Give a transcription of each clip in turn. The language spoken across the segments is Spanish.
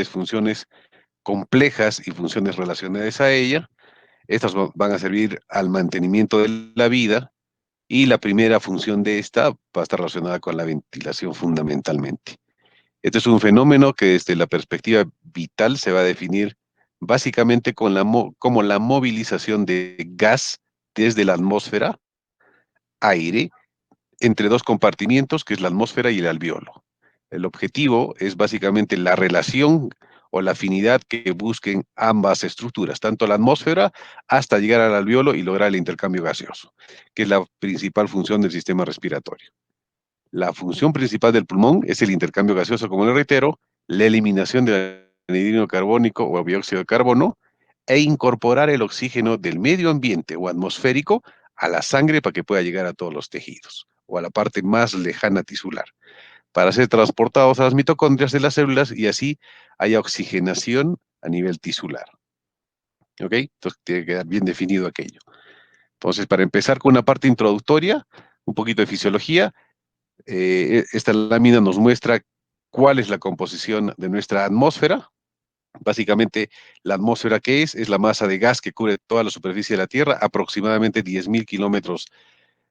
funciones complejas y funciones relacionadas a ella. Estas van a servir al mantenimiento de la vida y la primera función de esta va a estar relacionada con la ventilación fundamentalmente. Este es un fenómeno que desde la perspectiva vital se va a definir básicamente con como la movilización de gas desde la atmósfera, aire, entre dos compartimientos, que es la atmósfera y el alveolo. El objetivo es básicamente la relación o la afinidad que busquen ambas estructuras, tanto la atmósfera hasta llegar al alveolo y lograr el intercambio gaseoso, que es la principal función del sistema respiratorio. La función principal del pulmón es el intercambio gaseoso, como le reitero, la eliminación del anhídrido carbónico o dióxido de carbono e incorporar el oxígeno del medio ambiente o atmosférico a la sangre para que pueda llegar a todos los tejidos o a la parte más lejana tisular, para ser transportados a las mitocondrias de las células y así haya oxigenación a nivel tisular. ¿Ok? Entonces tiene que quedar bien definido aquello. Entonces, para empezar con una parte introductoria, un poquito de fisiología, esta lámina nos muestra cuál es la composición de nuestra atmósfera. Básicamente, la atmósfera, ¿qué es? Es la masa de gas que cubre toda la superficie de la Tierra, aproximadamente 10.000 kilómetros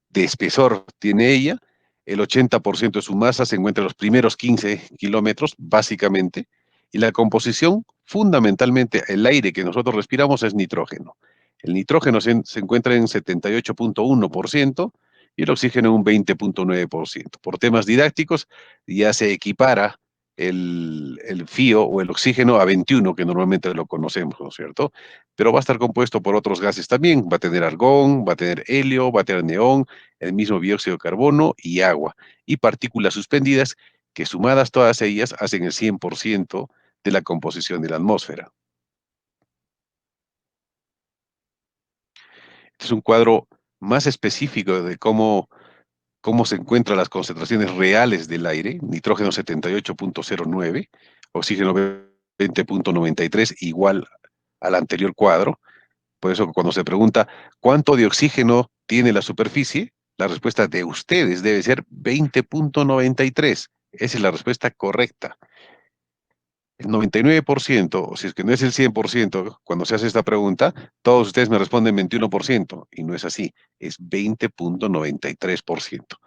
de espesor tiene ella. El 80% de su masa se encuentra en los primeros 15 kilómetros, básicamente. Y la composición, fundamentalmente, el aire que nosotros respiramos es nitrógeno. El nitrógeno se encuentra en 78.1% y el oxígeno en un 20.9%. Por temas didácticos, ya se equipara el fío o el oxígeno a 21, que normalmente lo conocemos, ¿no es cierto? Pero va a estar compuesto por otros gases también. Va a tener argón, va a tener helio, va a tener neón, el mismo dióxido de carbono y agua, y partículas suspendidas que sumadas todas ellas hacen el 100% de la composición de la atmósfera. Este es un cuadro más específico de cómo se encuentran las concentraciones reales del aire: nitrógeno 78.09, oxígeno 20.93, igual al anterior cuadro. Por eso cuando se pregunta cuánto de oxígeno tiene la superficie, la respuesta de ustedes debe ser 20.93. Esa es la respuesta correcta. El 99%, o si es que no es el 100%, cuando se hace esta pregunta, todos ustedes me responden 21%, y no es así, es 20.93%.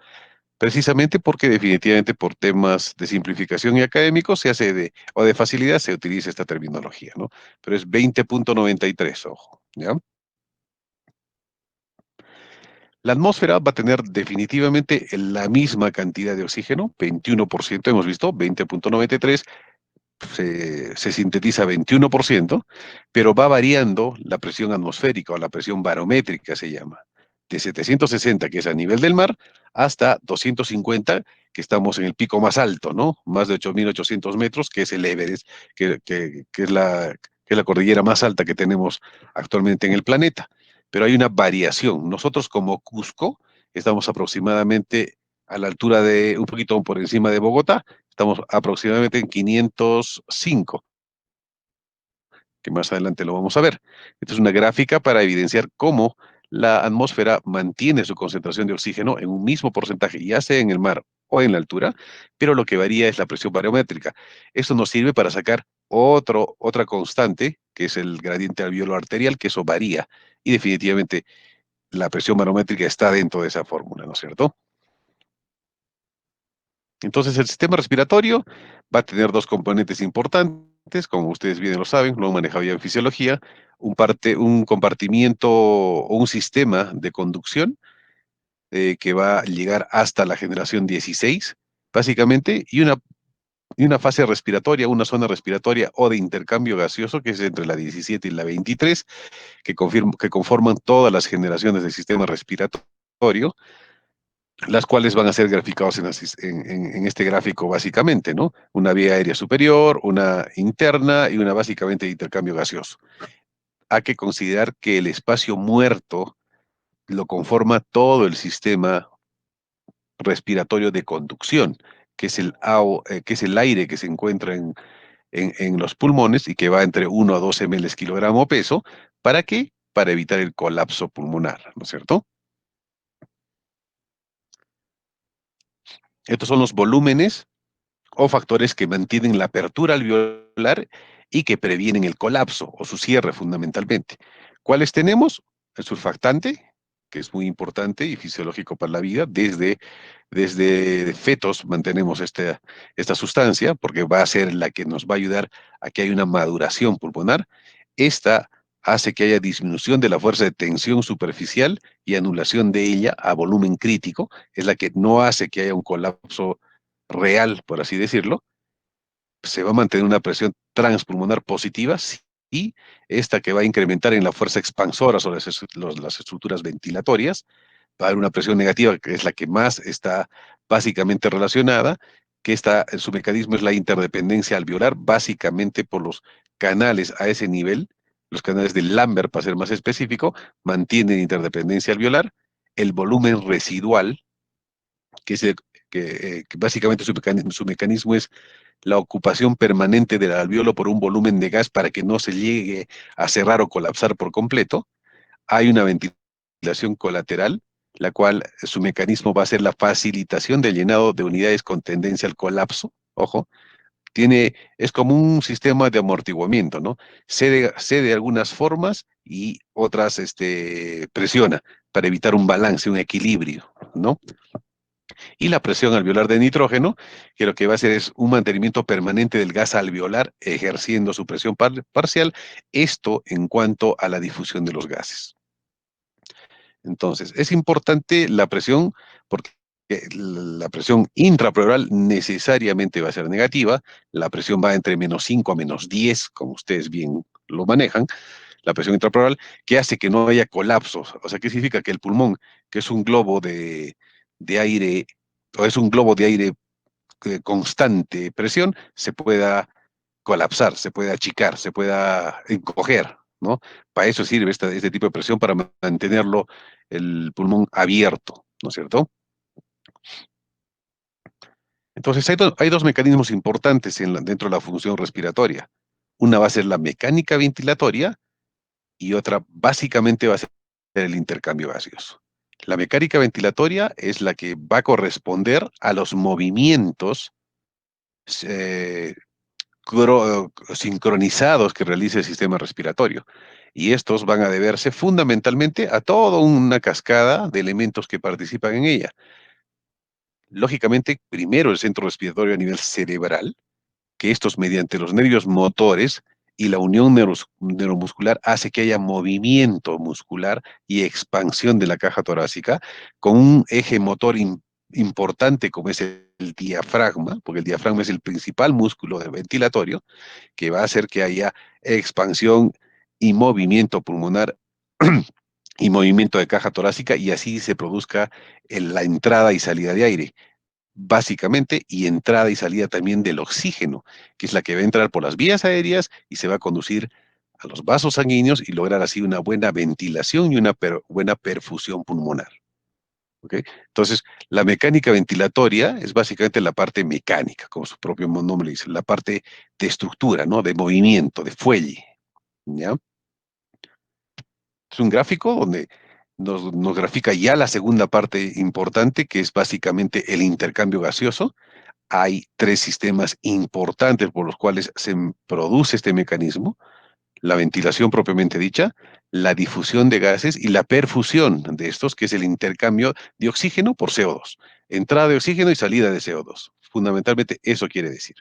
Precisamente porque definitivamente por temas de simplificación y académicos se hace o de facilidad se utiliza esta terminología, ¿no? Pero es 20.93, ojo, ¿ya? La atmósfera va a tener definitivamente la misma cantidad de oxígeno, 21%, hemos visto, 20.93, se sintetiza 21%, pero va variando la presión atmosférica o la presión barométrica se llama, de 760, que es a nivel del mar, hasta 250, que estamos en el pico más alto, ¿no? Más de 8.800 metros, que es el Everest, que es la cordillera más alta que tenemos actualmente en el planeta. Pero hay una variación. Nosotros como Cusco estamos aproximadamente a la altura de, un poquito por encima de Bogotá, estamos aproximadamente en 505, que más adelante lo vamos a ver. Esta es una gráfica para evidenciar cómo la atmósfera mantiene su concentración de oxígeno en un mismo porcentaje, ya sea en el mar o en la altura, pero lo que varía es la presión barométrica. Esto nos sirve para sacar otra constante, que es el gradiente alveolo arterial, que eso varía, y definitivamente la presión barométrica está dentro de esa fórmula, ¿no es cierto? Entonces, el sistema respiratorio va a tener dos componentes importantes, como ustedes bien lo saben, lo han manejado ya en fisiología: un compartimiento o un sistema de conducción que va a llegar hasta la generación 16, básicamente, y una fase respiratoria, una zona respiratoria o de intercambio gaseoso, que es entre la 17 y la 23, que conforman todas las generaciones del sistema respiratorio, las cuales van a ser graficados en este gráfico básicamente, ¿no? Una vía aérea superior, una interna y una básicamente de intercambio gaseoso. Hay que considerar que el espacio muerto lo conforma todo el sistema respiratorio de conducción, que es que es el aire que se encuentra en los pulmones y que va entre 1 a 12 ml kilogramo peso. ¿Para qué? Para evitar el colapso pulmonar, ¿no es cierto? Estos son los volúmenes o factores que mantienen la apertura alveolar y que previenen el colapso o su cierre fundamentalmente. ¿Cuáles tenemos? El surfactante, que es muy importante y fisiológico para la vida. Desde fetos mantenemos esta sustancia porque va a ser la que nos va a ayudar a que haya una maduración pulmonar. Esta hace que haya disminución de la fuerza de tensión superficial y anulación de ella a volumen crítico. Es la que no hace que haya un colapso real, por así decirlo. Se va a mantener una presión transpulmonar positiva y esta que va a incrementar en la fuerza expansora sobre las estructuras ventilatorias. Va a haber una presión negativa, que es la que más está básicamente relacionada, que su mecanismo es la interdependencia alveolar, básicamente por los canales a ese nivel, los canales de Lambert, para ser más específico, mantienen interdependencia alveolar. El volumen residual, que, es que básicamente su mecanismo es la ocupación permanente del alveolo por un volumen de gas para que no se llegue a cerrar o colapsar por completo. Hay una ventilación colateral, la cual su mecanismo va a ser la facilitación del llenado de unidades con tendencia al colapso. Ojo, es como un sistema de amortiguamiento, ¿no? Cede algunas formas y otras presiona para evitar un balance, un equilibrio, ¿no? Y la presión alveolar de nitrógeno, que lo que va a hacer es un mantenimiento permanente del gas alveolar, ejerciendo su presión parcial, esto en cuanto a la difusión de los gases. Entonces, es importante la presión porque la presión intrapleural necesariamente va a ser negativa, la presión va entre -5 a -10, como ustedes bien lo manejan, la presión intrapleural, que hace que no haya colapsos. O sea, ¿qué significa? Que el pulmón, que es un globo de aire, o es un globo de aire constante presión, se pueda colapsar, se pueda achicar, se pueda encoger, ¿no? Para eso sirve este tipo de presión, para mantenerlo el pulmón abierto, ¿no es cierto? Entonces, hay dos mecanismos importantes dentro de la función respiratoria. Una va a ser la mecánica ventilatoria y otra básicamente va a ser el intercambio gaseoso. La mecánica ventilatoria es la que va a corresponder a los movimientos eh, sincronizados que realice el sistema respiratorio. Y estos van a deberse fundamentalmente a toda una cascada de elementos que participan en ella. Lógicamente, primero el centro respiratorio a nivel cerebral, que estos mediante los nervios motores y la unión neuromuscular hace que haya movimiento muscular y expansión de la caja torácica con un eje motor importante como es el diafragma, porque el diafragma es el principal músculo ventilatorio, que va a hacer que haya expansión y movimiento pulmonar y movimiento de caja torácica y así se produzca la entrada y salida de aire, básicamente, y entrada y salida también del oxígeno, que es la que va a entrar por las vías aéreas y se va a conducir a los vasos sanguíneos y lograr así una buena ventilación y una buena perfusión pulmonar. ¿Ok? Entonces, la mecánica ventilatoria es básicamente la parte mecánica, como su propio nombre dice, la parte de estructura, ¿no? De movimiento, de fuelle, ¿ya? Es un gráfico donde nos grafica ya la segunda parte importante, que es básicamente el intercambio gaseoso. Hay tres sistemas importantes por los cuales se produce este mecanismo: la ventilación propiamente dicha, la difusión de gases y la perfusión de estos, que es el intercambio de oxígeno por CO2. Entrada de oxígeno y salida de CO2. Fundamentalmente eso quiere decir.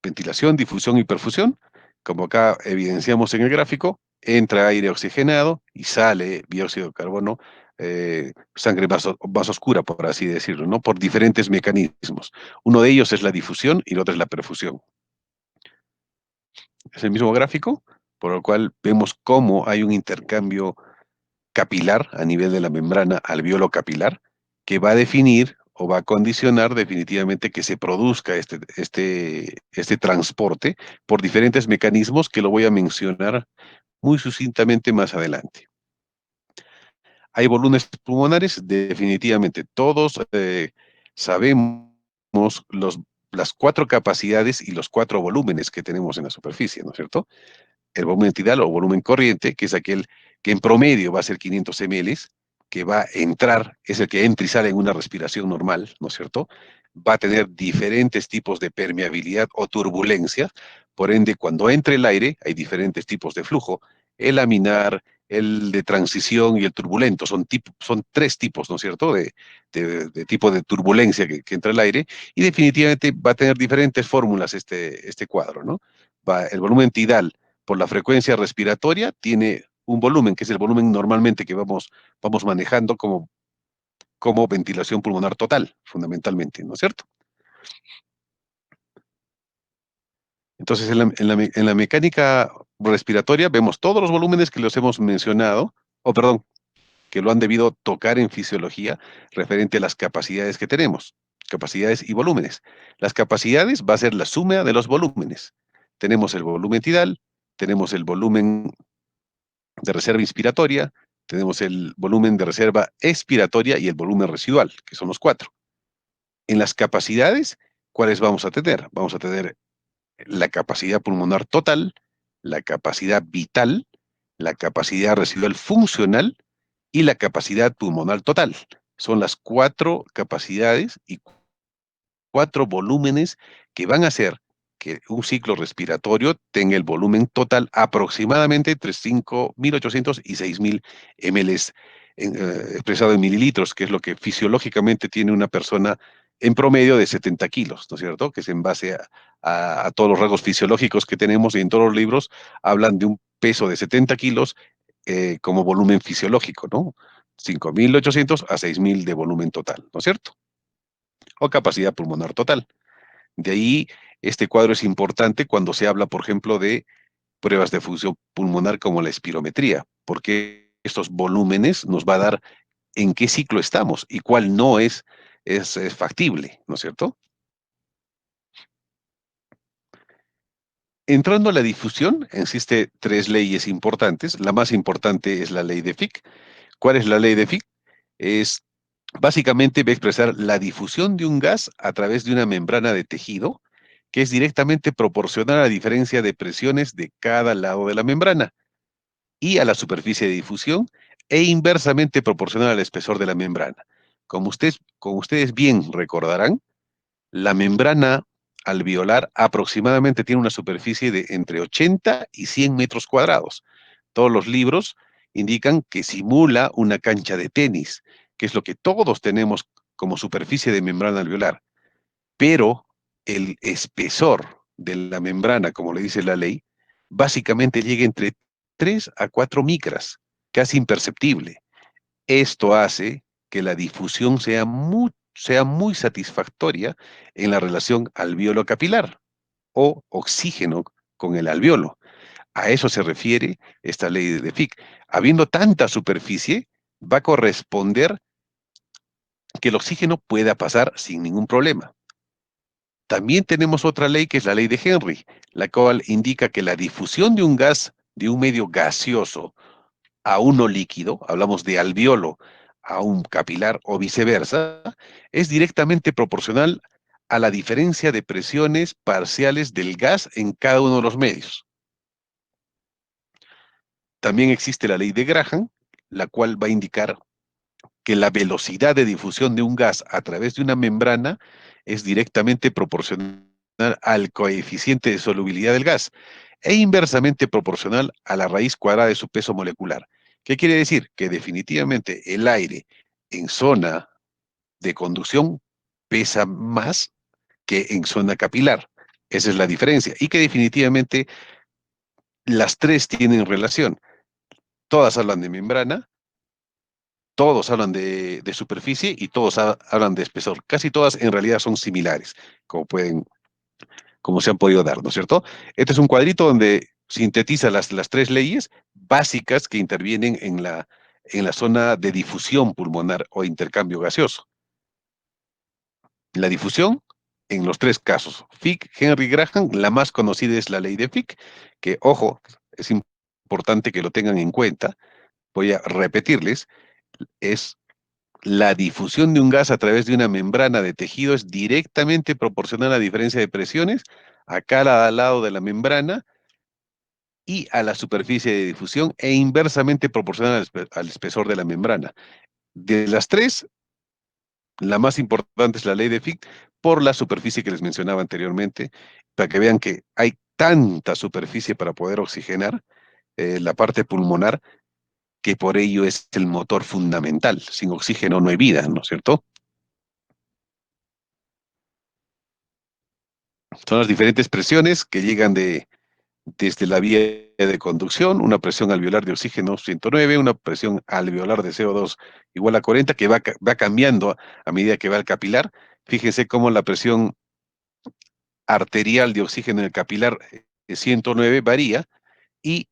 Ventilación, difusión y perfusión. Como acá evidenciamos en el gráfico, entra aire oxigenado y sale dióxido de carbono, sangre más oscura, por así decirlo, ¿no? Por diferentes mecanismos. Uno de ellos es la difusión y el otro es la perfusión. Es el mismo gráfico, por lo cual vemos cómo hay un intercambio capilar a nivel de la membrana alveolo capilar que va a definir o va a condicionar definitivamente que se produzca este transporte por diferentes mecanismos que lo voy a mencionar muy sucintamente más adelante. Hay volúmenes pulmonares, definitivamente todos sabemos los, las cuatro capacidades y los cuatro volúmenes que tenemos en la superficie, ¿no es cierto? El volumen tidal o volumen corriente, que es aquel que en promedio va a ser 500 ml, que va a entrar, es el que entra y sale en una respiración normal, ¿no es cierto? Va a tener diferentes tipos de permeabilidad o turbulencia. Por ende, cuando entre el aire, hay diferentes tipos de flujo. El laminar, el de transición y el turbulento. Son tres tipos, ¿no es cierto?, de tipo de turbulencia que entra el aire. Y definitivamente va a tener diferentes fórmulas este cuadro, ¿no? El volumen tidal por la frecuencia respiratoria tiene un volumen, que es el volumen normalmente que vamos manejando como ventilación pulmonar total, fundamentalmente, ¿no es cierto? Entonces, en la mecánica respiratoria vemos todos los volúmenes que los hemos mencionado, o perdón, que lo han debido tocar en fisiología referente a las capacidades que tenemos, capacidades y volúmenes. Las capacidades va a ser la suma de los volúmenes. Tenemos el volumen tidal, tenemos el volumen de reserva inspiratoria, tenemos el volumen de reserva expiratoria y el volumen residual, que son los cuatro. En las capacidades, ¿cuáles vamos a tener? Vamos a tener la capacidad pulmonar total, la capacidad vital, la capacidad residual funcional y la capacidad pulmonar total. Son las cuatro capacidades y cuatro volúmenes que van a hacer que un ciclo respiratorio tenga el volumen total aproximadamente entre 5.800 y 6.000 ml expresado en mililitros, que es lo que fisiológicamente tiene una persona en promedio de 70 kilos, ¿no es cierto? Que es en base a todos los rasgos fisiológicos que tenemos y en todos los libros hablan de un peso de 70 kilos como volumen fisiológico, ¿no? 5.800 a 6.000 de volumen total, ¿no es cierto? O capacidad pulmonar total. De ahí, este cuadro es importante cuando se habla, por ejemplo, de pruebas de función pulmonar como la espirometría, porque estos volúmenes nos va a dar en qué ciclo estamos y cuál no es factible, ¿no es cierto? Entrando a la difusión, existe tres leyes importantes. La más importante es la ley de Fick. ¿Cuál es la ley de Fick? Es básicamente va a expresar la difusión de un gas a través de una membrana de tejido que es directamente proporcional a la diferencia de presiones de cada lado de la membrana y a la superficie de difusión e inversamente proporcional al espesor de la membrana. Como ustedes bien recordarán, la membrana alveolar aproximadamente tiene una superficie de entre 80 y 100 metros cuadrados. Todos los libros indican que simula una cancha de tenis, que es lo que todos tenemos como superficie de membrana alveolar. Pero el espesor de la membrana, como le dice la ley, básicamente llega entre 3 a 4 micras, casi imperceptible. Esto hace que la difusión sea muy satisfactoria en la relación alveolo capilar o oxígeno con el alveolo. A eso se refiere esta ley de Fick. Habiendo tanta superficie, va a corresponder que el oxígeno pueda pasar sin ningún problema. También tenemos otra ley que es la ley de Henry, la cual indica que la difusión de un gas, de un medio gaseoso a uno líquido, hablamos de alveolo a un capilar o viceversa, es directamente proporcional a la diferencia de presiones parciales del gas en cada uno de los medios. También existe la ley de Graham, la cual va a indicar que la velocidad de difusión de un gas a través de una membrana es directamente proporcional al coeficiente de solubilidad del gas e inversamente proporcional a la raíz cuadrada de su peso molecular. ¿Qué quiere decir? Que definitivamente el aire en zona de conducción pesa más que en zona capilar. Esa es la diferencia. Y que definitivamente las tres tienen relación. Todas hablan de membrana, todos hablan de superficie y todos hablan de espesor. Casi todas en realidad son similares, como se han podido dar, ¿no es cierto? Este es un cuadrito donde sintetiza las tres leyes básicas que intervienen en la zona de difusión pulmonar o intercambio gaseoso. La difusión, en los tres casos, Fick, Henry Graham, la más conocida es la ley de Fick, que, ojo, es importante que lo tengan en cuenta. Voy a repetirles, es la difusión de un gas a través de una membrana de tejido es directamente proporcional a la diferencia de presiones a cada lado de la membrana y a la superficie de difusión e inversamente proporcional al espesor de la membrana. De las tres, la más importante es la ley de Fick por la superficie que les mencionaba anteriormente, para que vean que hay tanta superficie para poder oxigenar la parte pulmonar, que por ello es el motor fundamental. Sin oxígeno no hay vida, ¿no es cierto? Son las diferentes presiones que llegan desde la vía de conducción, una presión alveolar de oxígeno 109, una presión alveolar de CO2 igual a 40, que va cambiando a medida que va el capilar. Fíjense cómo la presión arterial de oxígeno en el capilar 109 varía, y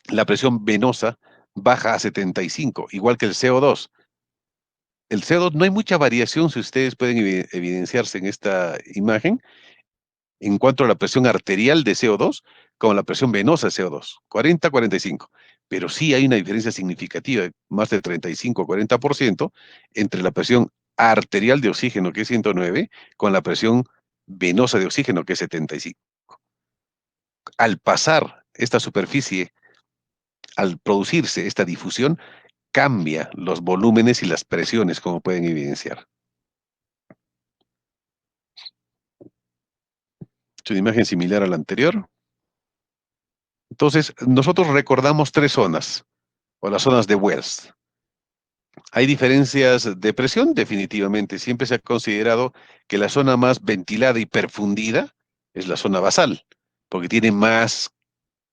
la presión venosa baja a 75, igual que el CO2. El CO2 no hay mucha variación, si ustedes pueden evidenciarse en esta imagen, en cuanto a la presión arterial de CO2 como la presión venosa de CO2, 40-45. Pero sí hay una diferencia significativa, más de 35-40%, entre la presión arterial de oxígeno, que es 109, con la presión venosa de oxígeno, que es 75. Al pasar esta superficie, al producirse esta difusión, cambia los volúmenes y las presiones, como pueden evidenciar. Es una imagen similar a la anterior. Entonces, nosotros recordamos tres zonas, o las zonas de Wells. ¿Hay diferencias de presión? Definitivamente. Siempre se ha considerado que la zona más ventilada y perfundida es la zona basal, porque tiene más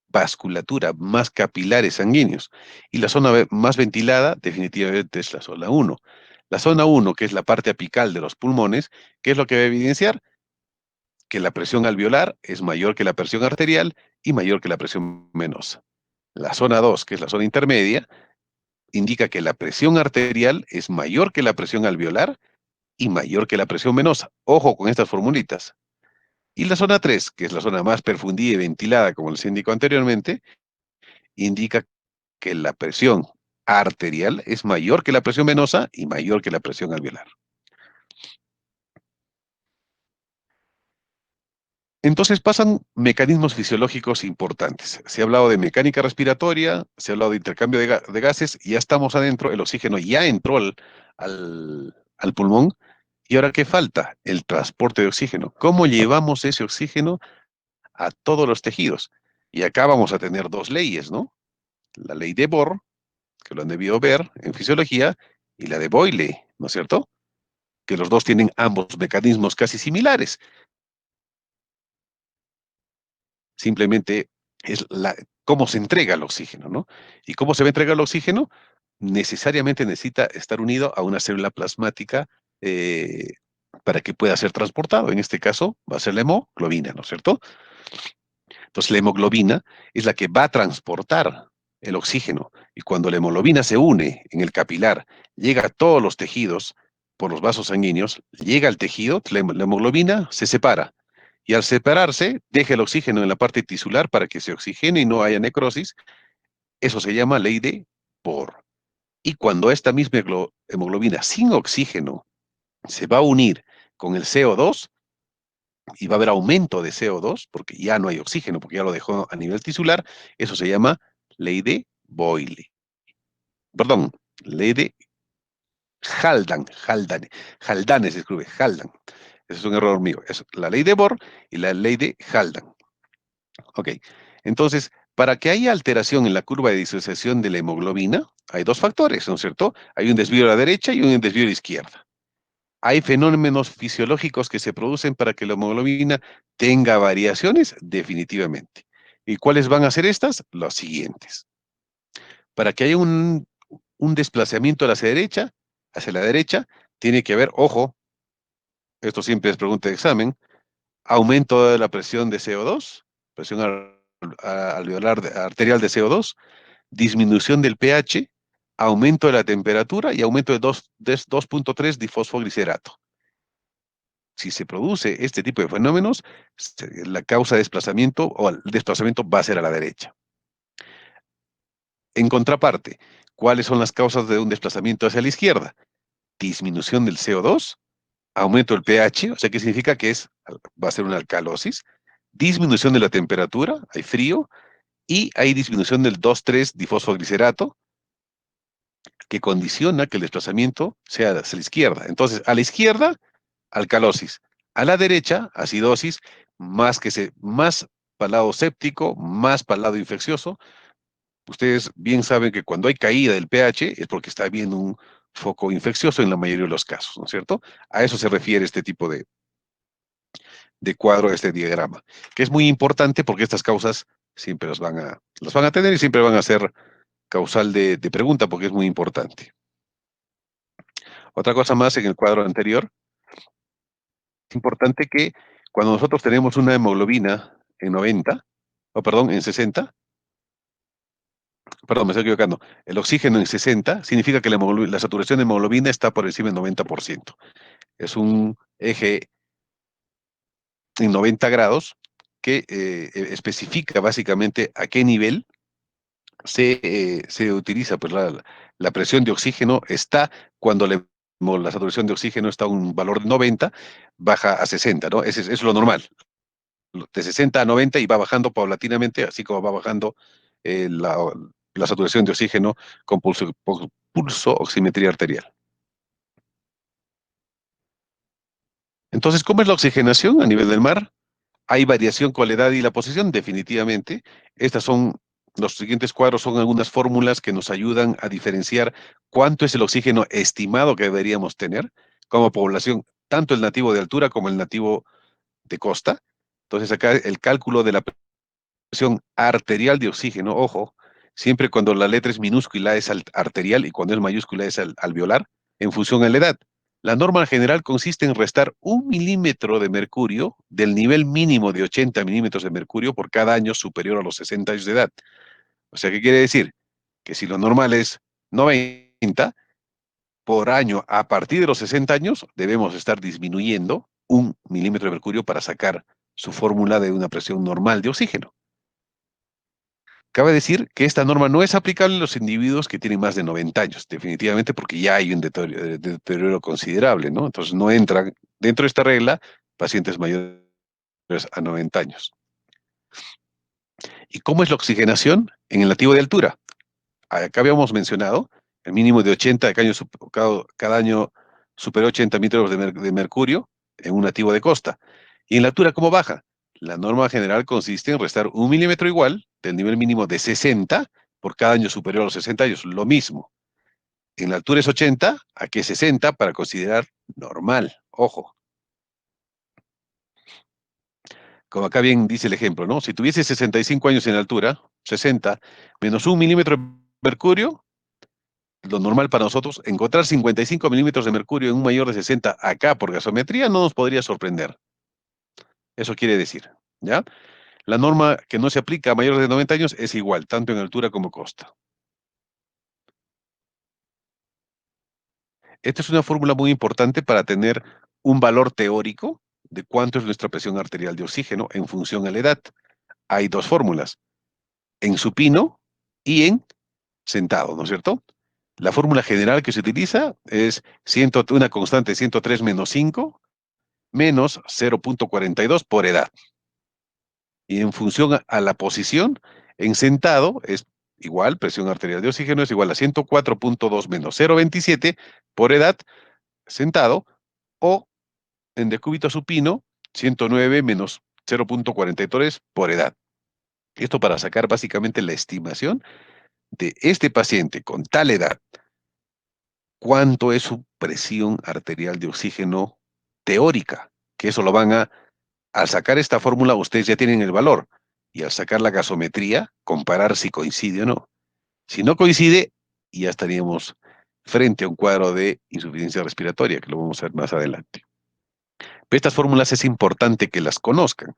vasculatura, más capilares sanguíneos. Y la zona más ventilada definitivamente es la zona uno. La zona uno, que es la parte apical de los pulmones, ¿qué es lo que va a evidenciar? Que la presión alveolar es mayor que la presión arterial y mayor que la presión venosa. La zona 2, que es la zona intermedia, indica que la presión arterial es mayor que la presión alveolar y mayor que la presión venosa. Ojo con estas formulitas. Y la zona 3, que es la zona más perfundida y ventilada, como les indicó anteriormente, indica que la presión arterial es mayor que la presión venosa y mayor que la presión alveolar. Entonces pasan mecanismos fisiológicos importantes. Se ha hablado de mecánica respiratoria, se ha hablado de intercambio de gases, y ya estamos adentro, el oxígeno ya entró al pulmón. ¿Y ahora qué falta? El transporte de oxígeno. ¿Cómo llevamos ese oxígeno a todos los tejidos? Y acá vamos a tener dos leyes, ¿no? La ley de Bohr, que lo han debido ver en fisiología, y la de Boyle, ¿no es cierto? Que los dos tienen ambos mecanismos casi similares. Simplemente es cómo se entrega el oxígeno, ¿no? ¿Y cómo se va a entregar el oxígeno? Necesariamente necesita estar unido a una célula plasmática, eh, para que pueda ser transportado. En este caso va a ser la hemoglobina, ¿no es cierto? Entonces la hemoglobina es la que va a transportar el oxígeno. Y cuando la hemoglobina se une en el capilar, llega a todos los tejidos por los vasos sanguíneos, llega al tejido, la hemoglobina se separa. Y al separarse, deja el oxígeno en la parte tisular para que se oxigene y no haya necrosis. Eso se llama ley de Bohr. Y cuando esta misma hemoglobina sin oxígeno se va a unir con el CO2, y va a haber aumento de CO2, porque ya no hay oxígeno, porque ya lo dejó a nivel tisular, eso se llama ley de Boyle. Perdón, ley de Haldane se escribe, Haldan. Ese es un error mío. Es la ley de Bohr y la ley de Haldan. Ok, entonces, para que haya alteración en la curva de disociación de la hemoglobina, hay dos factores, ¿no es cierto? Hay un desvío a la derecha y un desvío a la izquierda. ¿Hay fenómenos fisiológicos que se producen para que la hemoglobina tenga variaciones? Definitivamente. ¿Y cuáles van a ser estas? Las siguientes. Para que haya un desplazamiento hacia la derecha, tiene que haber, ojo, esto siempre es pregunta de examen, aumento de la presión de CO2, presión alveolar arterial de CO2, disminución del pH, aumento de la temperatura y aumento de 2.3 difosfoglicerato. Si se produce este tipo de fenómenos, la causa de desplazamiento o el desplazamiento va a ser a la derecha. En contraparte, ¿cuáles son las causas de un desplazamiento hacia la izquierda? Disminución del CO2, aumento del pH, o sea, que significa que va a ser una alcalosis, disminución de la temperatura, hay frío, y hay disminución del 2,3 difosfoglicerato, que condiciona que el desplazamiento sea hacia la izquierda. Entonces, a la izquierda, alcalosis. A la derecha, acidosis, más para el lado séptico, más para el lado infeccioso. Ustedes bien saben que cuando hay caída del pH es porque está habiendo un foco infeccioso en la mayoría de los casos, ¿no es cierto? A eso se refiere este tipo de cuadro, este diagrama, que es muy importante porque estas causas siempre las van a tener y siempre van a ser causal de pregunta porque es muy importante. Otra cosa más en el cuadro anterior, es importante que cuando nosotros tenemos una hemoglobina en 90, o perdón, en 60, perdón, me estoy equivocando, el oxígeno en 60 significa que la saturación de hemoglobina está por encima del 90%. Es un eje en 90 grados que especifica básicamente a qué nivel se utiliza, pues la presión de oxígeno está cuando la saturación de oxígeno está a un valor de 90, baja a 60, ¿no? Eso es lo normal, de 60 a 90 y va bajando paulatinamente, así como va bajando la saturación de oxígeno con pulso oximetría arterial. Entonces, ¿cómo es la oxigenación a nivel del mar? ¿Hay variación con la edad y la posición? Definitivamente. Los siguientes cuadros son algunas fórmulas que nos ayudan a diferenciar cuánto es el oxígeno estimado que deberíamos tener como población, tanto el nativo de altura como el nativo de costa. Entonces, acá el cálculo de la presión arterial de oxígeno, ojo, siempre cuando la letra es minúscula es arterial y cuando es mayúscula es alveolar, en función a la edad. La norma general consiste en restar 1 milímetro de mercurio del nivel mínimo de 80 milímetros de mercurio por cada año superior a los 60 años de edad. O sea, ¿qué quiere decir? Que si lo normal es 90 por año a partir de los 60 años, debemos estar disminuyendo 1 milímetro de mercurio para sacar su fórmula de una presión normal de oxígeno. Cabe decir que esta norma no es aplicable en los individuos que tienen más de 90 años, definitivamente porque ya hay un deterioro considerable, ¿no? Entonces no entran dentro de esta regla pacientes mayores a 90 años. ¿Y cómo es la oxigenación en el nativo de altura? Acá habíamos mencionado el mínimo de 80 cada año superior a 80 milímetros de mercurio en un nativo de costa. ¿Y en la altura cómo baja? La norma general consiste en restar 1 milímetro igual del nivel mínimo de 60 por cada año superior a los 60 años. Lo mismo. En la altura es 80, aquí es 60 para considerar normal. Ojo, como acá bien dice el ejemplo, ¿no? Si tuviese 65 años en altura, 60 menos 1 milímetro de mercurio, lo normal para nosotros, encontrar 55 milímetros de mercurio en un mayor de 60 acá por gasometría no nos podría sorprender. Eso quiere decir, ¿ya? La norma que no se aplica a mayores de 90 años es igual, tanto en altura como costa. Esta es una fórmula muy importante para tener un valor teórico de cuánto es nuestra presión arterial de oxígeno en función a la edad. Hay dos fórmulas, en supino y en sentado, ¿no es cierto? La fórmula general que se utiliza es una constante 103 menos 5 menos 0,42 por edad. Y en función a la posición, en sentado es igual, presión arterial de oxígeno es igual a 104,2 menos 0,27 por edad, sentado, o en decúbito supino, 109 menos 0,43 por edad. Esto para sacar básicamente la estimación de este paciente con tal edad, cuánto es su presión arterial de oxígeno teórica, que eso lo van a al sacar esta fórmula, ustedes ya tienen el valor. Y al sacar la gasometría, comparar si coincide o no. Si no coincide, ya estaríamos frente a un cuadro de insuficiencia respiratoria, que lo vamos a ver más adelante. Pero estas fórmulas es importante que las conozcan.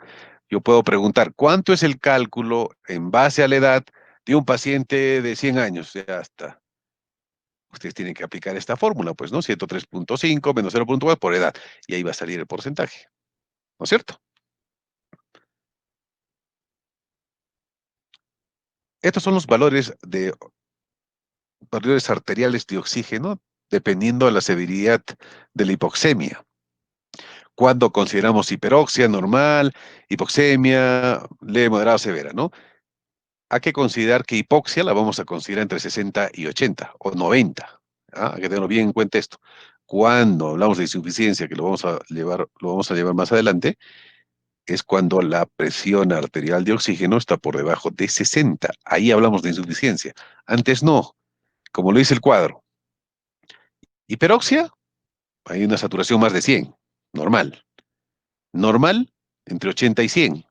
Yo puedo preguntar, ¿cuánto es el cálculo en base a la edad de un paciente de 100 años? Ya está. Ustedes tienen que aplicar esta fórmula, pues, ¿no? 103,5 menos 0,4 por edad. Y ahí va a salir el porcentaje. ¿No es cierto? Estos son los valores arteriales de oxígeno dependiendo de la severidad de la hipoxemia. Cuando consideramos hiperoxia normal, hipoxemia leve, moderada, severa, ¿no? hay que considerar que hipoxia la vamos a considerar entre 60 y 80 o 90. ¿Ah? Hay que tenerlo bien en cuenta esto. Cuando hablamos de insuficiencia, que lo vamos a llevar más adelante, es cuando la presión arterial de oxígeno está por debajo de 60. Ahí hablamos de insuficiencia. Antes no, como lo dice el cuadro. Hiperoxia, hay una saturación más de 100, normal. Normal, entre 80 y 100.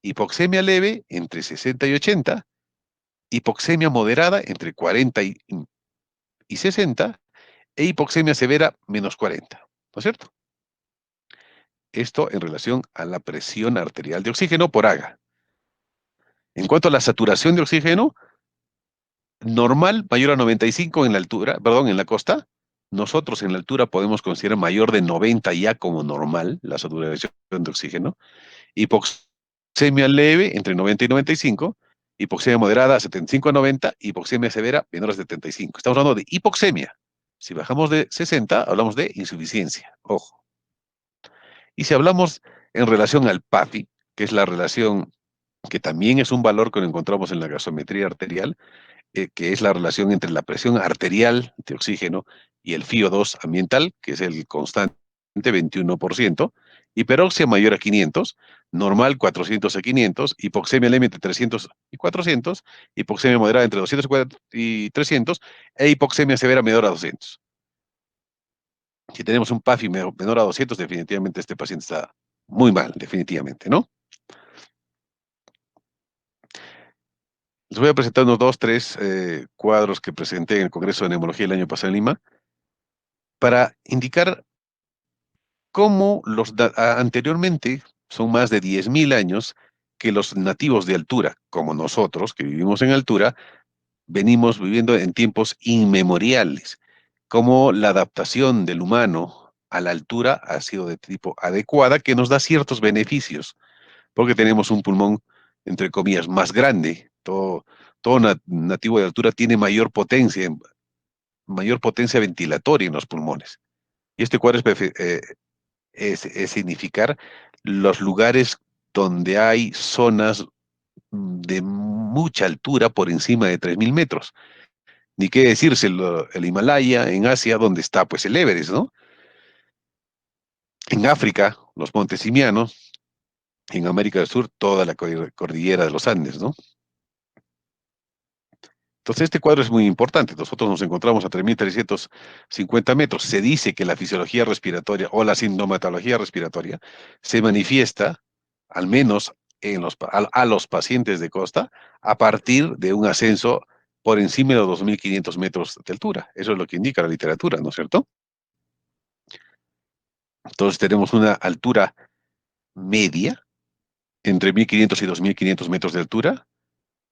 Hipoxemia leve, entre 60 y 80. Hipoxemia moderada, entre 40 y 60. E hipoxemia severa, menos 40. ¿No es cierto? Esto en relación a la presión arterial de oxígeno por Aga. En cuanto a la saturación de oxígeno, normal, mayor a 95 en la altura, perdón, en la costa. Nosotros en la altura podemos considerar mayor de 90 ya como normal la saturación de oxígeno. Hipoxemia leve entre 90 y 95. Hipoxemia moderada 75 a 90. Hipoxemia severa menor a 75. Estamos hablando de hipoxemia. Si bajamos de 60, hablamos de insuficiencia. Ojo. Y si hablamos en relación al PAFI, que es la relación que también es un valor que lo encontramos en la gasometría arterial, que es la relación entre la presión arterial de oxígeno y el FiO2 ambiental, que es el constante 21%, hiperoxia mayor a 500, normal 400 a 500, hipoxemia leve entre 300 y 400, hipoxemia moderada entre 200 y 300, e hipoxemia severa menor a 200. Si tenemos un PAFI menor a 200, definitivamente este paciente está muy mal, definitivamente, ¿no? Les voy a presentar unos dos, tres cuadros que presenté en el Congreso de Neumología el año pasado en Lima para indicar cómo anteriormente, son más de 10.000 años, que los nativos de altura, como nosotros, que vivimos en altura, venimos viviendo en tiempos inmemoriales, cómo la adaptación del humano a la altura ha sido de tipo adecuada, que nos da ciertos beneficios, porque tenemos un pulmón, entre comillas, más grande. Todo nativo de altura tiene mayor potencia ventilatoria en los pulmones. Y este cuadro es significar los lugares donde hay zonas de mucha altura por encima de 3.000 metros. Ni qué decirse el Himalaya en Asia, donde está pues el Everest, ¿no? En África, los montes simianos, en América del Sur, toda la cordillera de los Andes, ¿no? Entonces, este cuadro es muy importante. Nosotros nos encontramos a 3.350 metros. Se dice que la fisiología respiratoria o la sintomatología respiratoria se manifiesta, al menos a los pacientes de costa, a partir de un ascenso por encima de los 2.500 metros de altura. Eso es lo que indica la literatura, ¿no es cierto? Entonces, tenemos una altura media entre 1.500 y 2.500 metros de altura,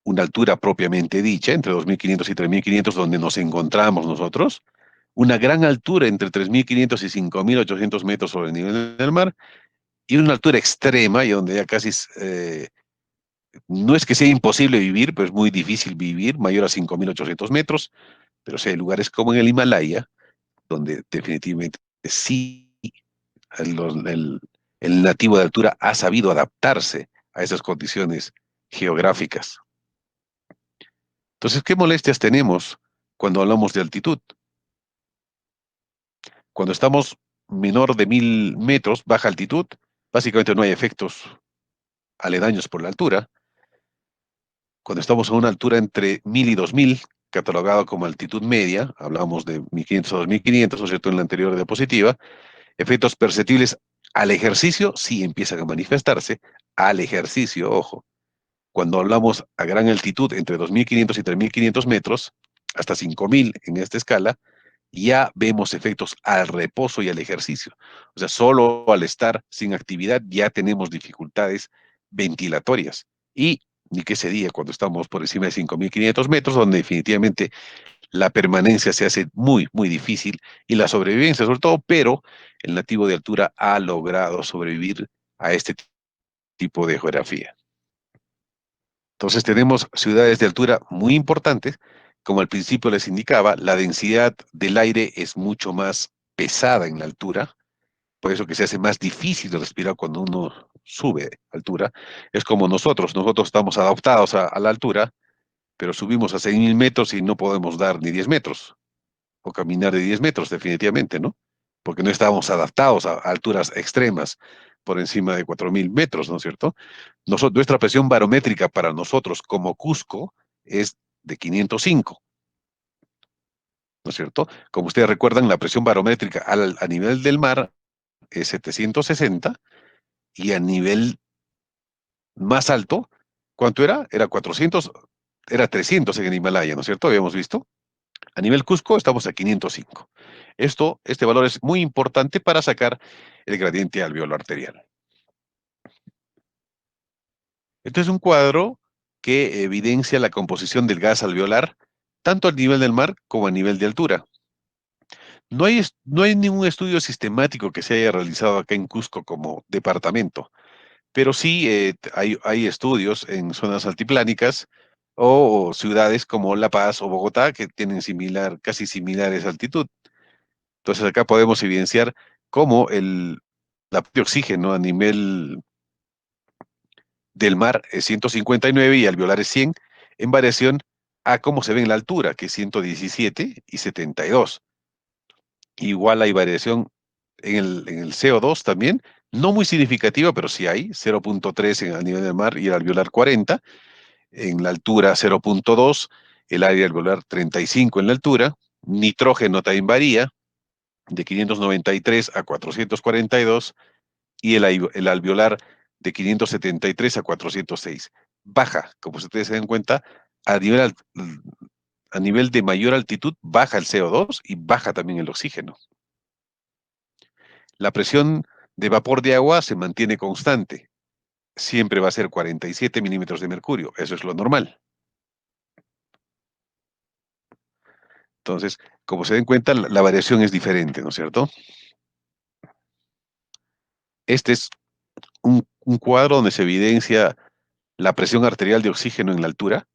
una altura propiamente dicha, entre 2.500 y 3.500, donde nos encontramos nosotros, una gran altura entre 3.500 y 5.800 metros sobre el nivel del mar, y una altura extrema, y donde ya casi no es que sea imposible vivir, pero es muy difícil vivir, mayor a 5.800 metros, pero sí hay lugares como en el Himalaya, donde definitivamente sí el nativo de altura ha sabido adaptarse a esas condiciones geográficas. Entonces, ¿qué molestias tenemos cuando hablamos de altitud? Cuando estamos menor de 1.000 metros, baja altitud, básicamente no hay efectos aledaños por la altura. Cuando estamos a una altura entre 1.000 y 2.000, catalogado como altitud media, hablamos de 1.500 a 2.500, ¿no es cierto?, en la anterior diapositiva, efectos perceptibles al ejercicio sí empiezan a manifestarse, al ejercicio, ojo. Cuando hablamos a gran altitud, entre 2.500 y 3.500 metros, hasta 5.000 en esta escala, ya vemos efectos al reposo y al ejercicio. O sea, solo al estar sin actividad ya tenemos dificultades ventilatorias. Y ni qué sería cuando estamos por encima de 5.500 metros, donde definitivamente la permanencia se hace muy, muy difícil y la sobrevivencia sobre todo, pero el nativo de altura ha logrado sobrevivir a este tipo de geografía. Entonces tenemos ciudades de altura muy importantes. Como al principio les indicaba, la densidad del aire es mucho más pesada en la altura. por eso que se hace más difícil de respirar cuando uno sube altura. Es como nosotros estamos adaptados a la altura, pero subimos a 6.000 metros y no podemos dar ni 10 metros, o caminar de 10 metros definitivamente, ¿no? Porque no estábamos adaptados a alturas extremas por encima de 4.000 metros, ¿no es cierto? Nuestra presión barométrica para nosotros como Cusco es de 505, ¿no es cierto? Como ustedes recuerdan, la presión barométrica a nivel del mar es 760 y a nivel más alto, ¿cuánto era? Era 400, era 300 en el Himalaya, ¿no es cierto? Habíamos visto. A nivel Cusco estamos a 505. Este valor es muy importante para sacar el gradiente alveolar arterial. Este es un cuadro que evidencia la composición del gas alveolar tanto a nivel del mar como a nivel de altura. No hay ningún estudio sistemático que se haya realizado acá en Cusco como departamento, pero sí hay estudios en zonas altiplánicas o ciudades como La Paz o Bogotá que tienen casi similares altitud. Entonces acá podemos evidenciar cómo la de oxígeno a nivel del mar es 159 y alveolar es 100 en variación a cómo se ve en la altura, que es 117 y 72. Igual hay variación en el CO2 también, no muy significativa, pero sí hay, 0.3 a nivel del mar y el alveolar 40, en la altura 0.2, el área alveolar 35 en la altura, nitrógeno también varía, de 593 a 442, y el alveolar de 573 a 406. Baja, como ustedes se dan cuenta, a nivel, a nivel de mayor altitud baja el CO2 y baja también el oxígeno. La presión de vapor de agua se mantiene constante. Siempre va a ser 47 milímetros de mercurio. Eso es lo normal. Entonces, como se den cuenta, la variación es diferente, ¿no es cierto? Este es un cuadro donde se evidencia la presión arterial de oxígeno en la altura,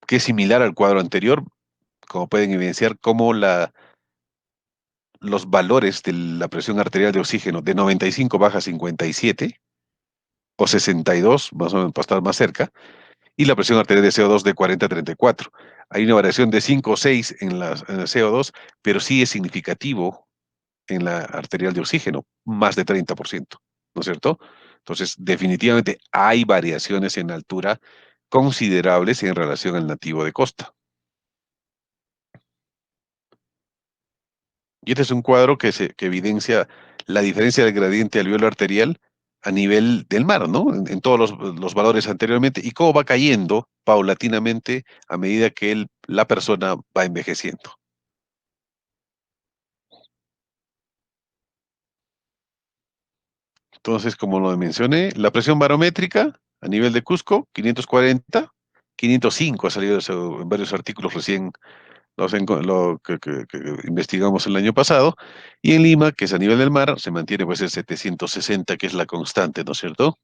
que es similar al cuadro anterior, como pueden evidenciar cómo los valores de la presión arterial de oxígeno de 95 baja a 57 o 62, más o menos para estar más cerca, y la presión arterial de CO2 de 40 a 34. Hay una variación de 5 o 6 en el CO2, pero sí es significativo en la arterial de oxígeno, más de 30%, ¿no es cierto? Entonces, definitivamente hay variaciones en altura considerables en relación al nativo de costa. Y este es un cuadro que evidencia la diferencia del gradiente alveolar arterial a nivel del mar, ¿no? En todos los valores anteriormente y cómo va cayendo paulatinamente a medida que la persona va envejeciendo. Entonces, como lo mencioné, la presión barométrica a nivel de Cusco, 540, 505 ha salido eso en varios artículos recién que investigamos el año pasado, y en Lima, que es a nivel del mar, se mantiene pues el 760, que es la constante, ¿no es cierto?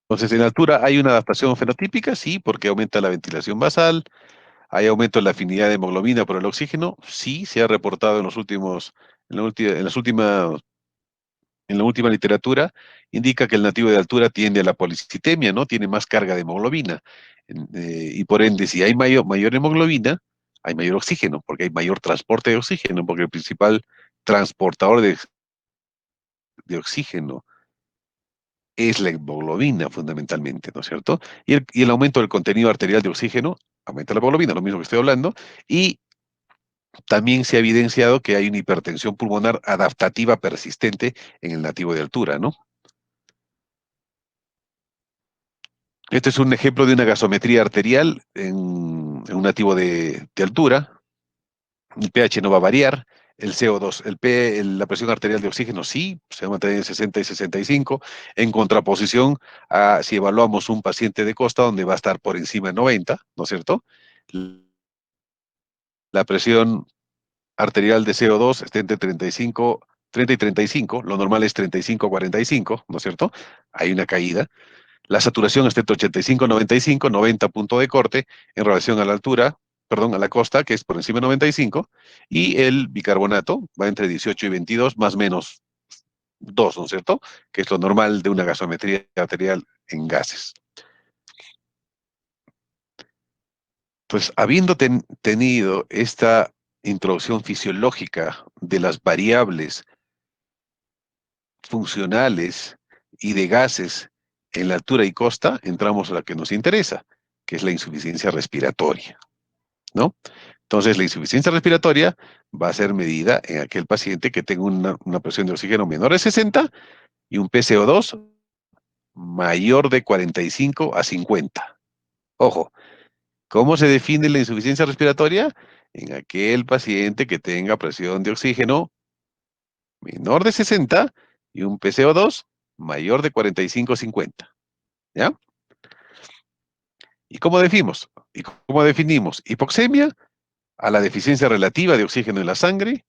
Entonces, en altura hay una adaptación fenotípica, sí, porque aumenta la ventilación basal, hay aumento en la afinidad de hemoglobina por el oxígeno, sí, se ha reportado en las últimas en la última literatura, indica que el nativo de altura tiende a la policitemia, ¿no? Tiene más carga de hemoglobina. Y por ende, si hay mayor hemoglobina, hay mayor oxígeno, porque hay mayor transporte de oxígeno, porque el principal transportador de oxígeno es la hemoglobina fundamentalmente, ¿no es cierto? Y el aumento del contenido arterial de oxígeno aumenta la hemoglobina, lo mismo que estoy hablando, y también se ha evidenciado que hay una hipertensión pulmonar adaptativa persistente en el nativo de altura, ¿no? Este es un ejemplo de una gasometría arterial en un nativo de altura. El pH no va a variar. El CO2, la presión arterial de oxígeno sí, se va a mantener en 60 y 65, en contraposición a si evaluamos un paciente de costa donde va a estar por encima de 90, ¿no es cierto? La presión arterial de CO2 está entre 30 y 35, lo normal es 35 a 45, ¿no es cierto? Hay una caída. La saturación está entre 85 y 95, 90 punto de corte en relación a la altura, perdón, a la costa, que es por encima de 95, y el bicarbonato va entre 18 y 22, más o menos 2, ¿no es cierto? Que es lo normal de una gasometría arterial en gases. Pues habiendo tenido esta introducción fisiológica de las variables funcionales y de gases en la altura y costa, entramos a la que nos interesa, que es la insuficiencia respiratoria, ¿no? Entonces, la insuficiencia respiratoria va a ser medida en aquel paciente que tenga una presión de oxígeno menor de 60 y un PCO2 mayor de 45 a 50. Ojo, ¿cómo se define la insuficiencia respiratoria? En aquel paciente que tenga presión de oxígeno menor de 60 y un PCO2 mayor de 45 a 50. ¿Ya? ¿Y cómo definimos? Hipoxemia a la deficiencia relativa de oxígeno en la sangre,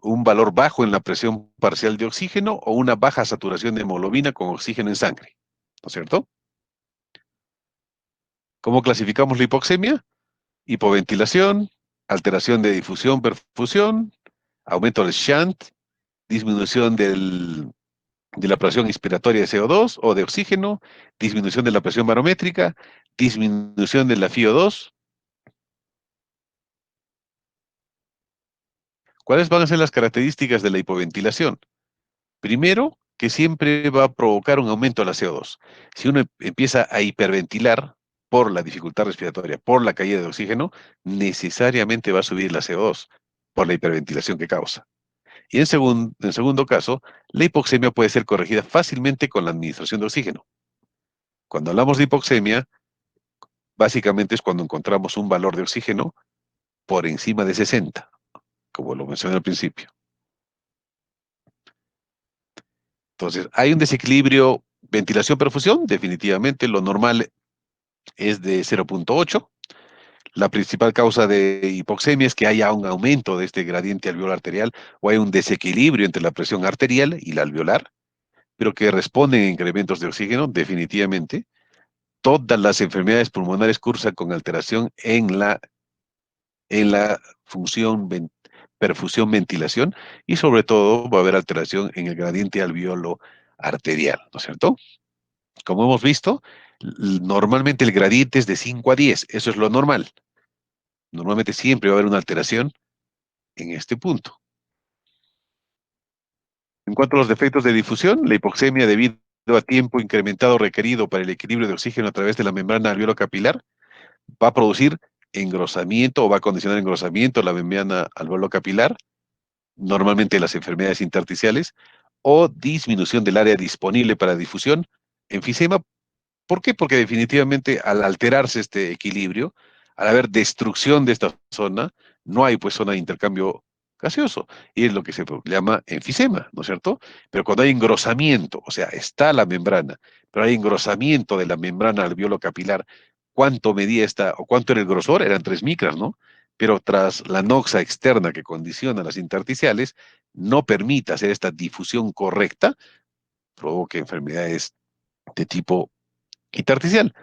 un valor bajo en la presión parcial de oxígeno o una baja saturación de hemoglobina con oxígeno en sangre. ¿No es cierto? ¿Cómo clasificamos la hipoxemia? Hipoventilación, alteración de difusión, perfusión, aumento del shunt, disminución de la presión inspiratoria de CO2 o de oxígeno, disminución de la presión barométrica, disminución de la FiO2. ¿Cuáles van a ser las características de la hipoventilación? Primero, que siempre va a provocar un aumento de la CO2. Si uno empieza a hiperventilar por la dificultad respiratoria, por la caída de oxígeno, necesariamente va a subir la CO2 por la hiperventilación que causa. Y en segundo caso, la hipoxemia puede ser corregida fácilmente con la administración de oxígeno. Cuando hablamos de hipoxemia, básicamente es cuando encontramos un valor de oxígeno por encima de 60, como lo mencioné al principio. Entonces, hay un desequilibrio ventilación-perfusión, definitivamente lo normal es de 0,8. La principal causa de hipoxemia es que haya un aumento de este gradiente alveolar arterial o hay un desequilibrio entre la presión arterial y la alveolar, pero que responden a incrementos de oxígeno, definitivamente. Todas las enfermedades pulmonares cursan con alteración en la función perfusión-ventilación y sobre todo va a haber alteración en el gradiente alveolo arterial, ¿no es cierto? Como hemos visto, normalmente el gradiente es de 5 a 10, eso es lo normal. Normalmente siempre va a haber una alteración en este punto. En cuanto a los defectos de difusión, la hipoxemia debido a tiempo incrementado requerido para el equilibrio de oxígeno a través de la membrana alveolo-capilar va a producir engrosamiento o va a condicionar engrosamiento de la membrana alveolo-capilar, normalmente las enfermedades intersticiales, o disminución del área disponible para difusión, enfisema. ¿Por qué? Porque definitivamente al alterarse este equilibrio, al haber destrucción de esta zona, no hay pues zona de intercambio gaseoso y es lo que se llama enfisema, ¿no es cierto? Pero cuando hay engrosamiento, o sea, está la membrana, pero hay engrosamiento de la membrana alveolo capilar, ¿cuánto medía esta o cuánto era el grosor? Eran 3 micras, ¿no? Pero tras la noxa externa que condiciona las intersticiales, no permite hacer esta difusión correcta, provoca enfermedades de tipo intersticial.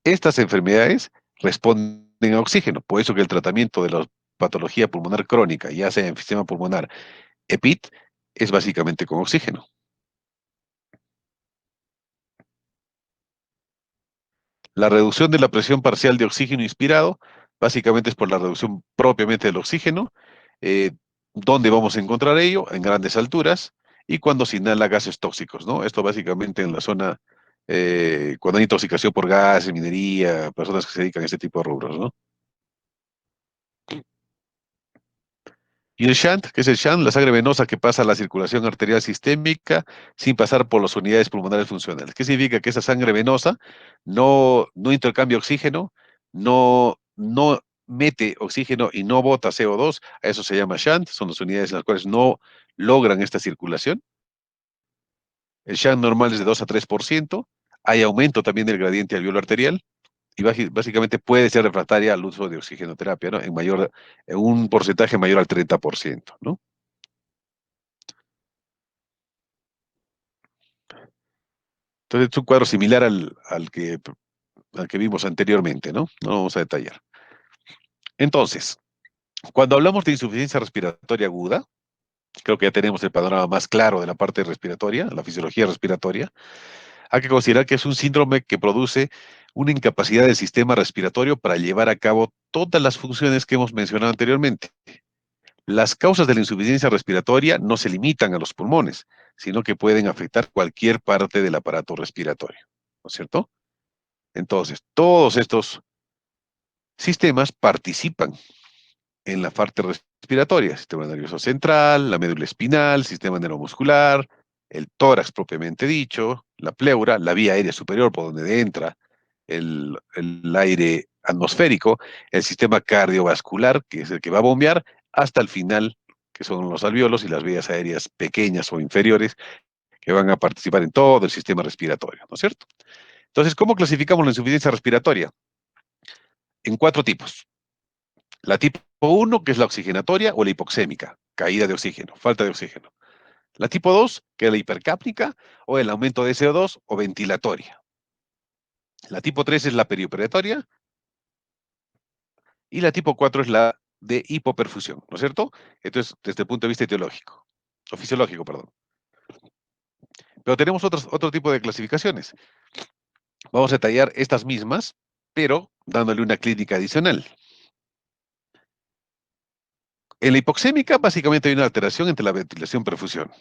Estas enfermedades responden a oxígeno, por eso que el tratamiento de la patología pulmonar crónica, ya sea enfisema pulmonar, EPIT, es básicamente con oxígeno. La reducción de la presión parcial de oxígeno inspirado, básicamente es por la reducción propiamente del oxígeno. Eh, ¿Dónde vamos a encontrar ello? En grandes alturas y cuando se inhala gases tóxicos, ¿no? Esto básicamente en la zona, cuando hay intoxicación por gas, minería, personas que se dedican a este tipo de rubros, ¿no? Y el shunt, que es el shunt, la sangre venosa que pasa a la circulación arterial sistémica sin pasar por las unidades pulmonares funcionales. ¿Qué significa? Que esa sangre venosa no intercambia oxígeno, no mete oxígeno y no bota CO2. A eso se llama shunt, son las unidades en las cuales no logran esta circulación. El shunt normal es de 2 a 3%. Hay aumento también del gradiente alveolo arterial y básicamente puede ser refractaria al uso de oxigenoterapia, ¿no? En un porcentaje mayor al 30%, ¿no? Entonces es un cuadro similar al que vimos anteriormente, ¿no? No lo vamos a detallar. Entonces, cuando hablamos de insuficiencia respiratoria aguda, creo que ya tenemos el panorama más claro de la parte respiratoria, la fisiología respiratoria. Hay que considerar que es un síndrome que produce una incapacidad del sistema respiratorio para llevar a cabo todas las funciones que hemos mencionado anteriormente. Las causas de la insuficiencia respiratoria no se limitan a los pulmones, sino que pueden afectar cualquier parte del aparato respiratorio, ¿no es cierto? Entonces, todos estos sistemas participan en la parte respiratoria, sistema nervioso central, la médula espinal, sistema neuromuscular, el tórax propiamente dicho, la pleura, la vía aérea superior por donde entra el aire atmosférico, el sistema cardiovascular, que es el que va a bombear, hasta el final, que son los alvéolos y las vías aéreas pequeñas o inferiores, que van a participar en todo el sistema respiratorio, ¿no es cierto? Entonces, ¿cómo clasificamos la insuficiencia respiratoria? En cuatro tipos. La tipo uno, que es la oxigenatoria o la hipoxémica, caída de oxígeno, falta de oxígeno. La tipo 2, que es la hipercápnica o el aumento de CO2 o ventilatoria. La tipo 3 es la perioperatoria y la tipo 4 es la de hipoperfusión, ¿no es cierto? Entonces, desde el punto de vista etiológico, o fisiológico, perdón. Pero tenemos otro tipo de clasificaciones. Vamos a detallar estas mismas, pero dándole una clínica adicional. En la hipoxémica, básicamente hay una alteración entre la ventilación y perfusión.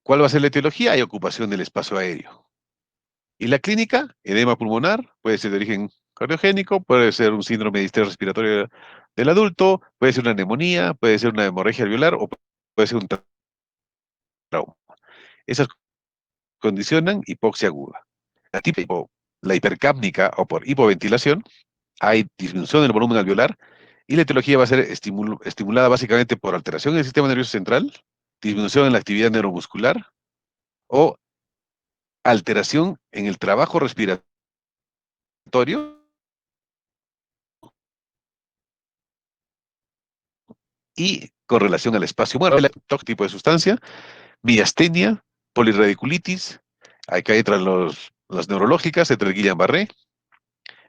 ¿Cuál va a ser la etiología? Hay ocupación del espacio aéreo. Y la clínica, edema pulmonar, puede ser de origen cardiogénico, puede ser un síndrome de distrés respiratorio del adulto, puede ser una neumonía, puede ser una hemorragia alveolar o puede ser un trauma. Esas condicionan hipoxia aguda. La tipo, la hipercápnica o por hipoventilación, hay disminución del volumen alveolar y la etiología va a ser estimulada básicamente por alteración en el sistema nervioso central, disminución en la actividad neuromuscular o alteración en el trabajo respiratorio y con relación al espacio humano, el tipo de sustancia, miastenia, polirradiculitis, acá entran las neurológicas, entre el Guillain-Barré,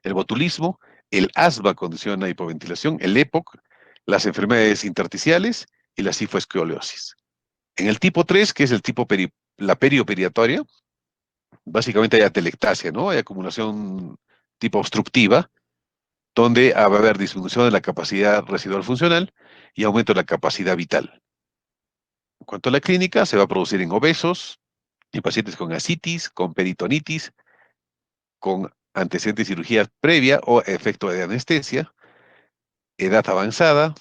el botulismo, el asma condiciona hipoventilación, el EPOC, las enfermedades intersticiales y la cifoescoliosis. En el tipo 3, que es el tipo la perioperiatoria, básicamente hay atelectasia, ¿no? Hay acumulación tipo obstructiva, donde va a haber disminución de la capacidad residual funcional y aumento de la capacidad vital. En cuanto a la clínica, se va a producir en obesos, en pacientes con ascitis, con peritonitis, con antecedentes de cirugía previa o efecto de anestesia, edad avanzada,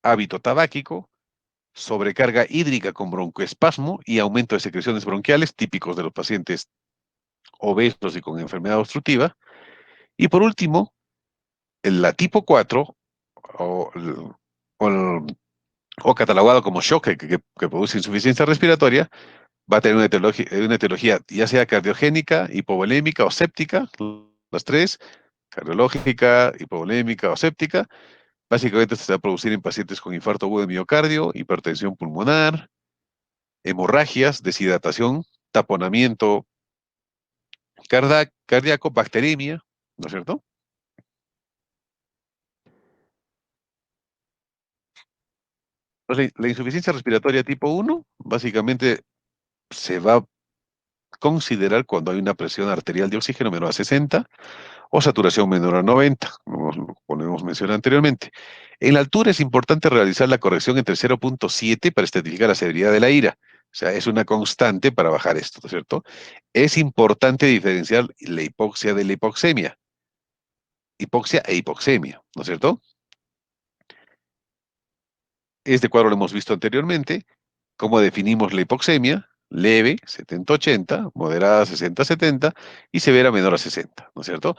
hábito tabáquico, sobrecarga hídrica con broncoespasmo y aumento de secreciones bronquiales típicos de los pacientes obesos y con enfermedad obstructiva. Y por último, la tipo 4 o, o, o catalogado como shock que produce insuficiencia respiratoria, va a tener una etiología ya sea cardiogénica, hipovolémica o séptica, las tres, cardiológica, hipovolémica o séptica. Básicamente se va a producir en pacientes con infarto agudo de miocardio, hipertensión pulmonar, hemorragias, deshidratación, taponamiento cardíaco, bacteremia, ¿no es cierto? Entonces, la insuficiencia respiratoria tipo uno básicamente se va a considerar cuando hay una presión arterial de oxígeno menor a 60 o saturación menor a 90, como hemos mencionado anteriormente. En la altura es importante realizar la corrección entre 0,7 para estratificar la severidad de la ira. O sea, es una constante para bajar esto, ¿no es cierto? Es importante diferenciar la hipoxia de la hipoxemia. Hipoxia e hipoxemia, ¿no es cierto? Este cuadro lo hemos visto anteriormente. ¿Cómo definimos la hipoxemia? Leve, 70-80, moderada, 60-70 y severa, menor a 60, ¿no es cierto?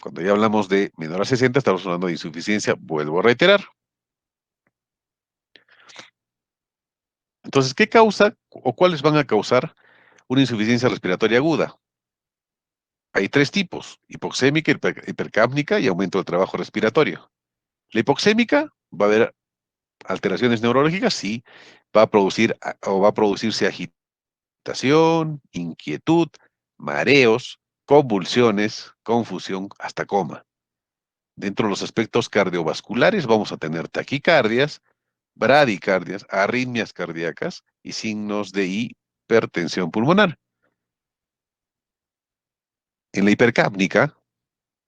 Cuando ya hablamos de menor a 60, estamos hablando de insuficiencia, vuelvo a reiterar. Entonces, ¿qué causa o cuáles van a causar una insuficiencia respiratoria aguda? Hay tres tipos: hipoxémica, hipercápnica y aumento del trabajo respiratorio. La hipoxémica va a haber alteraciones neurológicas, sí, va a producir o va a producirse agitación agitación, inquietud, mareos, convulsiones, confusión, hasta coma. Dentro de los aspectos cardiovasculares vamos a tener taquicardias, bradicardias, arritmias cardíacas y signos de hipertensión pulmonar. En la hipercápnica,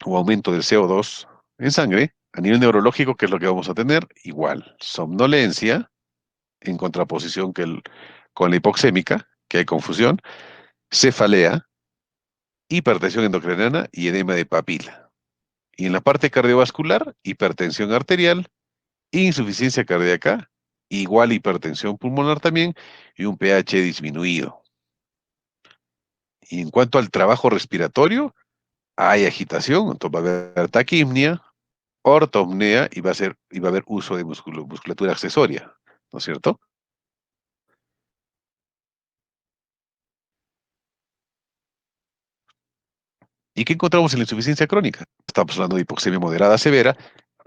o aumento del CO2 en sangre, a nivel neurológico, ¿qué es lo que vamos a tener? Igual, somnolencia, en contraposición con la hipoxémica, que hay confusión, cefalea, hipertensión endocrinana y edema de papila. Y en la parte cardiovascular, hipertensión arterial, insuficiencia cardíaca, igual hipertensión pulmonar también, y un pH disminuido. Y en cuanto al trabajo respiratorio, hay agitación, entonces va a haber taquipnia, ortopnea y va a haber uso de musculatura accesoria, ¿no es cierto? ¿Y qué encontramos en la insuficiencia crónica? Estamos hablando de hipoxemia moderada severa,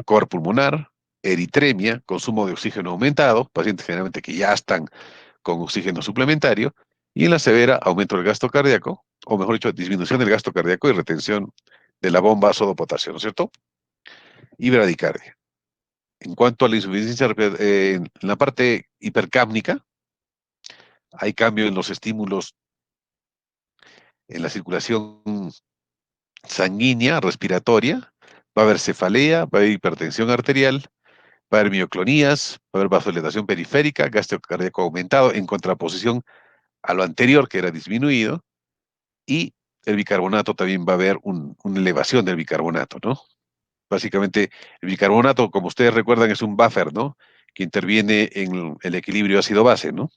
cor pulmonar, eritremia, consumo de oxígeno aumentado, pacientes generalmente que ya están con oxígeno suplementario, y en la severa, aumento del gasto cardíaco, o mejor dicho, disminución del gasto cardíaco y retención de la bomba sodio-potasio, ¿no es cierto? Y bradicardia. En cuanto a la insuficiencia, en la parte hipercápnica, hay cambio en los estímulos en la circulación sanguínea, respiratoria, va a haber cefalea, va a haber hipertensión arterial, va a haber mioclonías, va a haber vasodilatación periférica, gasto cardíaco aumentado en contraposición a lo anterior que era disminuido, y el bicarbonato también va a haber una elevación del bicarbonato, ¿no? Básicamente, el bicarbonato, como ustedes recuerdan, es un buffer, ¿no? Que interviene en el equilibrio ácido-base, ¿no?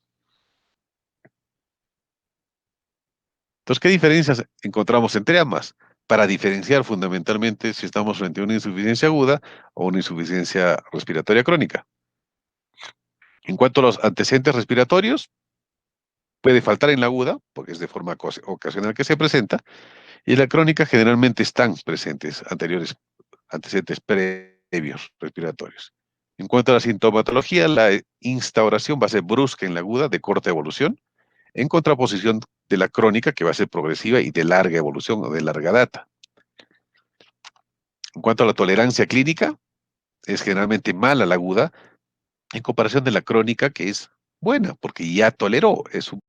Entonces, ¿qué diferencias encontramos entre ambas? Para diferenciar fundamentalmente si estamos frente a una insuficiencia aguda o una insuficiencia respiratoria crónica. En cuanto a los antecedentes respiratorios, puede faltar en la aguda, porque es de forma ocasional que se presenta, y en la crónica generalmente están presentes anteriores antecedentes previos respiratorios. En cuanto a la sintomatología, la instauración va a ser brusca en la aguda, de corta evolución, en contraposición de la crónica, que va a ser progresiva y de larga evolución o de larga data. En cuanto a la tolerancia clínica, es generalmente mala la aguda, en comparación de la crónica, que es buena, porque ya toleró, es un